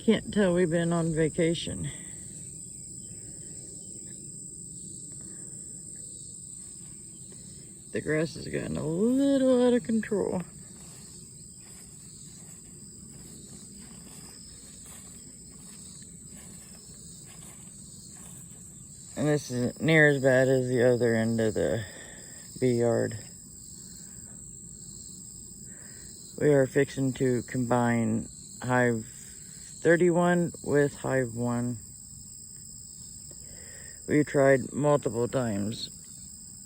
Can't tell we've been on vacation. The grass has gotten a little out of control. And this isn't near as bad as the other end of the bee yard. We are fixing to combine Hive 31 with Hive 1. We tried multiple times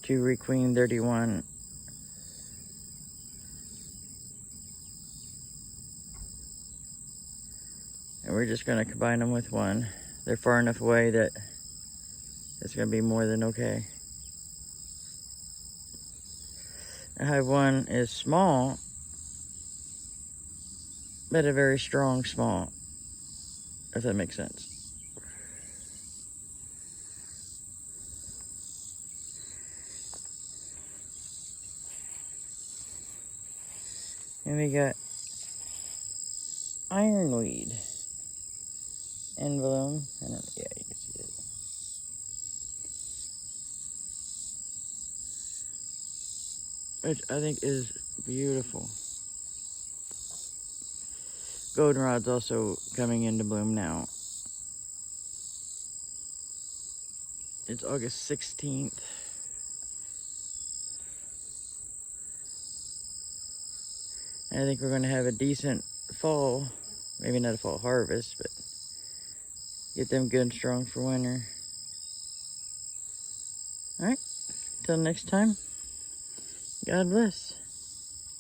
to requeen 31. And we're just gonna combine them with 1. They're far enough away that it's gonna be more than okay. And Hive 1 is small, but a very strong small, if that makes sense. And we got ironweed in bloom. Yeah, you can see it. Which I think is beautiful. Goldenrod's also coming into bloom now. It's August 16th. I think we're going to have a decent fall, maybe not a fall harvest, but get them good and strong for winter. All right, till next time, God bless.